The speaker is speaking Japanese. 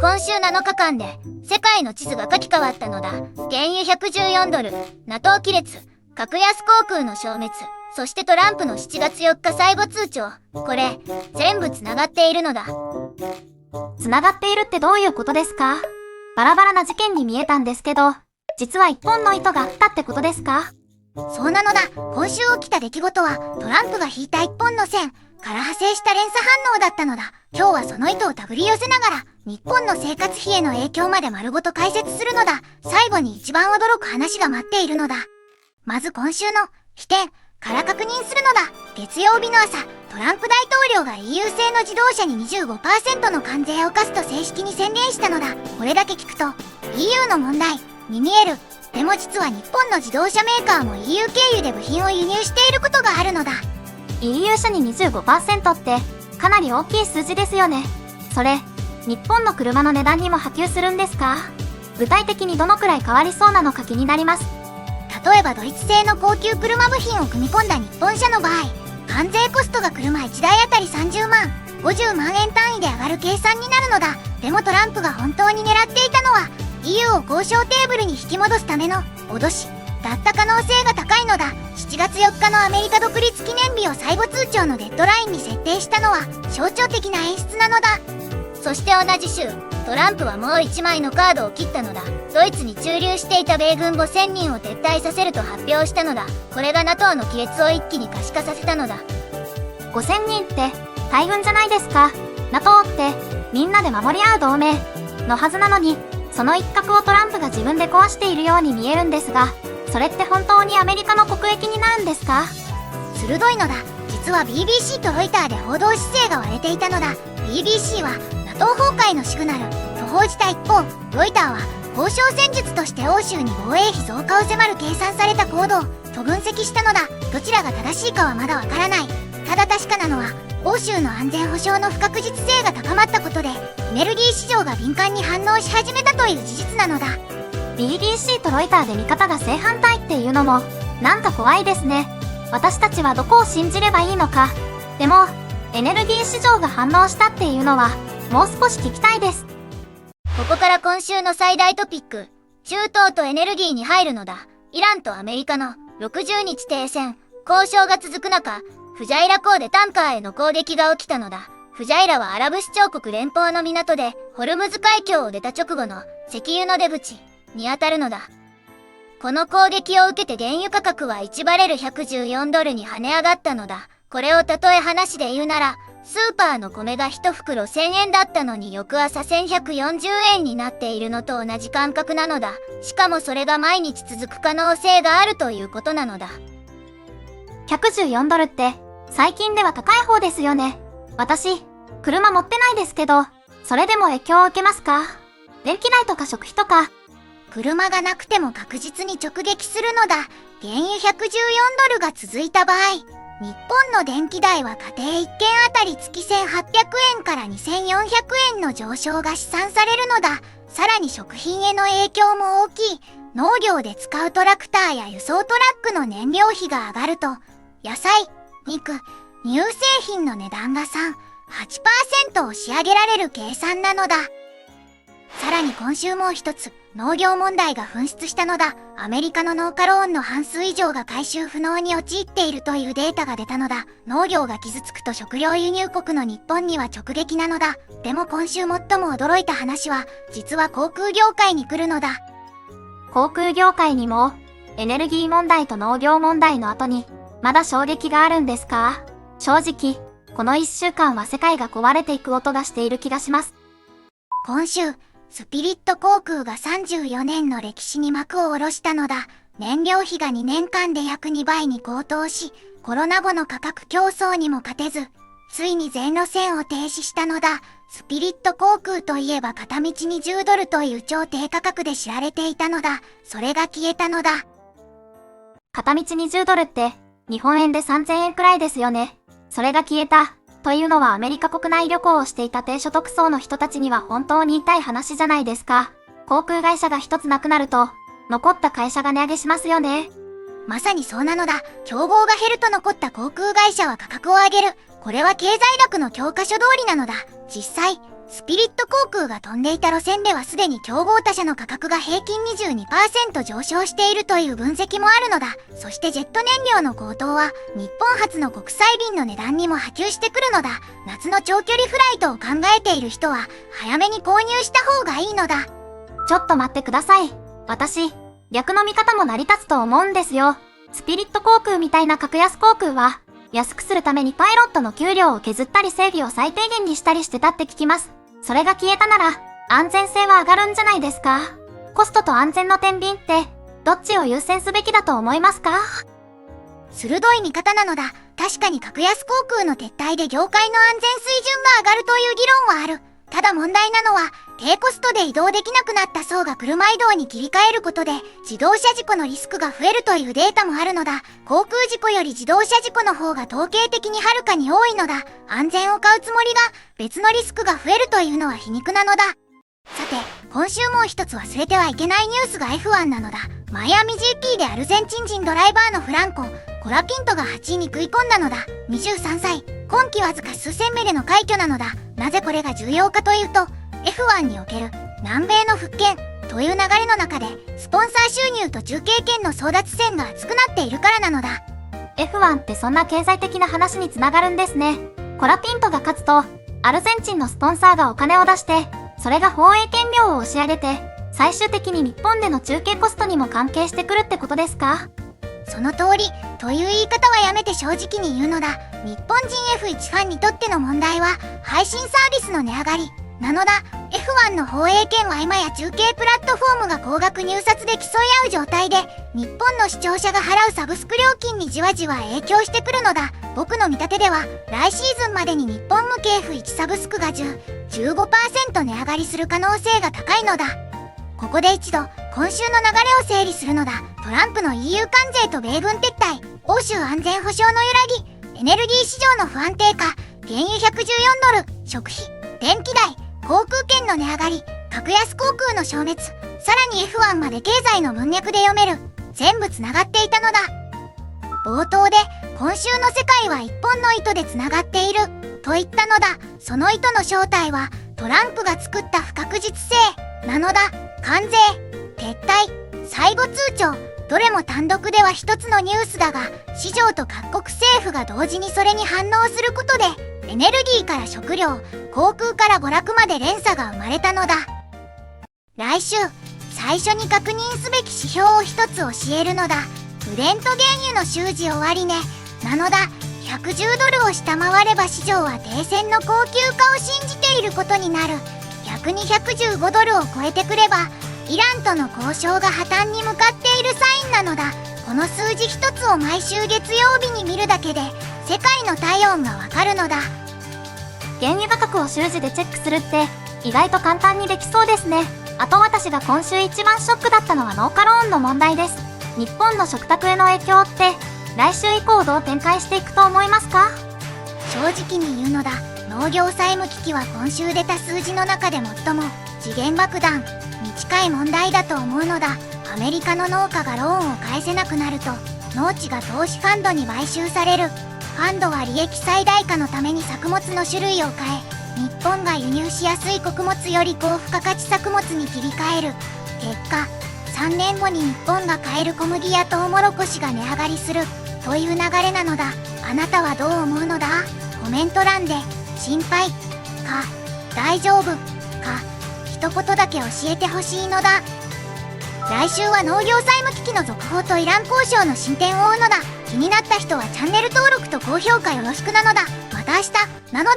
今週7日間で世界の地図が書き換わったのだ。原油114ドル、NATO 亀裂、格安航空の消滅、そしてトランプの7月4日最後通帳。これ、全部つながっているのだ。つながっているってどういうことですか？バラバラな事件に見えたんですけど、実は一本の糸があったってことですか？そうなのだ。今週起きた出来事は、トランプが引いた一本の線から派生した連鎖反応だったのだ。今日はその糸を手繰り寄せながら、日本の生活費への影響まで丸ごと解説するのだ。最後に一番驚く話が待っているのだ。まず今週の飛天から確認するのだ。月曜日の朝、トランプ大統領が EU 製の自動車に 25% の関税を課すと正式に宣言したのだ。これだけ聞くと EU の問題に見える。でも実は日本の自動車メーカーも EU 経由で部品を輸入していることがあるのだ。 EU 車に 25% ってかなり大きい数字ですよね。それ、日本の車の値段にも波及するんですか？具体的にどのくらい変わりそうなのか気になります。例えばドイツ製の高級車部品を組み込んだ日本車の場合、関税コストが車1台あたり30万、50万円単位で上がる計算になるのだ。でもトランプが本当に狙っていたのは EU を交渉テーブルに引き戻すための脅しだった可能性が高いのだ。7月4日のアメリカ独立記念日を最後通帳のデッドラインに設定したのは象徴的な演出なのだ。そして同じ週、トランプはもう1枚のカードを切ったのだ。ドイツに駐留していた米軍5000人を撤退させると発表したのだ。これが NATO の亀裂を一気に可視化させたのだ。5000人って大軍じゃないですか。 NATO ってみんなで守り合う同盟のはずなのに、その一角をトランプが自分で壊しているように見えるんですが、それって本当にアメリカの国益になるんですか？鋭いのだ。実は BBC とロイターで報道姿勢が割れていたのだ。 BBC は NATO 崩壊のシグナルと報じた一方、ロイターは交渉戦術として欧州に防衛費増加を迫る計算された行動と分析したのだ。どちらが正しいかはまだわからない。ただ確かなのは、欧州の安全保障の不確実性が高まったことでエネルギー市場が敏感に反応し始めたという事実なのだ。 BBC とロイターで見方が正反対っていうのもなんか怖いですね。私たちはどこを信じればいいのか。でもエネルギー市場が反応したっていうのはもう少し聞きたいです。ここから今週の最大トピック、中東とエネルギーに入るのだ。イランとアメリカの60日停戦交渉が続く中、フジャイラ港でタンカーへの攻撃が起きたのだ。フジャイラはアラブ首長国連邦の港でホルムズ海峡を出た直後の石油の出口にあたるのだ。この攻撃を受けて原油価格は1バレル114ドルに跳ね上がったのだ。これを例え話で言うなら、スーパーの米が1袋1000円だったのに翌朝1140円になっているのと同じ感覚なのだ。しかもそれが毎日続く可能性があるということなのだ。114ドルって最近では高い方ですよね。私、車持ってないですけど、それでも影響を受けますか？電気代とか食費とか。車がなくても確実に直撃するのだ。原油114ドルが続いた場合、日本の電気代は家庭1軒あたり月1800円から2400円の上昇が試算されるのだ。さらに食品への影響も大きい。農業で使うトラクターや輸送トラックの燃料費が上がると、野菜、肉、乳製品の値段が3、8% 押し上げられる計算なのだ。さらに今週もう一つ、農業問題が噴出したのだ。アメリカの農家ローンの半数以上が回収不能に陥っているというデータが出たのだ。農業が傷つくと食料輸入国の日本には直撃なのだ。でも今週最も驚いた話は、実は航空業界に来るのだ。航空業界にも、エネルギー問題と農業問題の後に、まだ衝撃があるんですか？正直、この1週間は世界が壊れていく音がしている気がします。今週、スピリット航空が34年の歴史に幕を下ろしたのだ。燃料費が2年間で約2倍に高騰し、コロナ後の価格競争にも勝てず、ついに全路線を停止したのだ。スピリット航空といえば片道20ドルという超低価格で知られていたのだ。それが消えたのだ。片道20ドルって、日本円で3000円くらいですよね。それが消えた。というのはアメリカ国内旅行をしていた低所得層の人たちには本当に痛い話じゃないですか。航空会社が一つなくなると、残った会社が値上げしますよね。まさにそうなのだ。競合が減ると残った航空会社は価格を上げる。これは経済学の教科書通りなのだ。実際、スピリット航空が飛んでいた路線ではすでに競合他社の価格が平均 22% 上昇しているという分析もあるのだ。そしてジェット燃料の高騰は日本発の国際便の値段にも波及してくるのだ。夏の長距離フライトを考えている人は早めに購入した方がいいのだ。ちょっと待ってください。私、逆の見方も成り立つと思うんですよ。スピリット航空みたいな格安航空は、安くするためにパイロットの給料を削ったり整備を最低限にしたりしてたって聞きます。それが消えたなら、安全性は上がるんじゃないですか。コストと安全の天秤って、どっちを優先すべきだと思いますか？鋭い見方なのだ。確かに格安航空の撤退で業界の安全水準が上がるという議論はある。ただ問題なのは、低コストで移動できなくなった層が車移動に切り替えることで、自動車事故のリスクが増えるというデータもあるのだ。航空事故より自動車事故の方が統計的にはるかに多いのだ。安全を買うつもりが、別のリスクが増えるというのは皮肉なのだ。さて、今週もう一つ忘れてはいけないニュースが F1 なのだ。マイアミ GP でアルゼンチン人ドライバーのフランコ・コラピントが8位に食い込んだのだ。23歳、今季わずか数戦目での快挙なのだ。なぜこれが重要かというと、F1 における南米の復権という流れの中で、スポンサー収入と中継権の争奪戦が熱くなっているからなのだ。F1 ってそんな経済的な話につながるんですね。コラピントが勝つと、アルゼンチンのスポンサーがお金を出して、それが放映権料を押し上げて、最終的に日本での中継コストにも関係してくるってことですか？その通りという言い方はやめて正直に言うのだ。日本人 F1 ファンにとっての問題は配信サービスの値上がりなのだ。 F1 の放映権は今や中継プラットフォームが高額入札で競い合う状態で、日本の視聴者が払うサブスク料金にじわじわ影響してくるのだ。僕の見立てでは来シーズンまでに日本向け F1 サブスクが 15% 値上がりする可能性が高いのだ。ここで一度今週の流れを整理するのだ。トランプの EU 関税と米軍撤退、欧州安全保障の揺らぎ、エネルギー市場の不安定化、原油114ドル、食費、電気代、航空券の値上がり、格安航空の消滅、さらに F1 まで経済の文脈で読める、全部つながっていたのだ。冒頭で今週の世界は一本の糸でつながっていると言ったのだ。その糸の正体はトランプが作った不確実性なのだ。関税、撤退、最後通帳、どれも単独では一つのニュースだが、市場と各国政府が同時にそれに反応することで、エネルギーから食料、航空から娯楽まで連鎖が生まれたのだ。来週、最初に確認すべき指標を一つ教えるのだ。ブレント原油の週次終値なのだ。110ドルを下回れば市場は停戦の高級化を信じていることになる。逆に115ドルを超えてくれば、イランとの交渉が破綻に向かっているサインなのだ。この数字一つを毎週月曜日に見るだけで、世界の体温がわかるのだ。原油価格を週次でチェックするって、意外と簡単にできそうですね。あと私が今週一番ショックだったのはノーカローンの問題です。日本の食卓への影響って、来週以降どう展開していくと思いますか？正直に言うのだ。農業債務危機は今週出た数字の中で最も時限爆弾に近い問題だと思うのだ。アメリカの農家がローンを返せなくなると、農地が投資ファンドに買収される。ファンドは利益最大化のために作物の種類を変え、日本が輸入しやすい穀物より高付加価値作物に切り替える。結果、3年後に日本が買える小麦やトウモロコシが値上がりするという流れなのだ。あなたはどう思うのだ？コメント欄で心配か大丈夫か一言だけ教えてほしいのだ。来週は農業債務危機の続報とイラン交渉の進展を追うのだ。気になった人はチャンネル登録と高評価よろしくなのだ。また明日なのだ。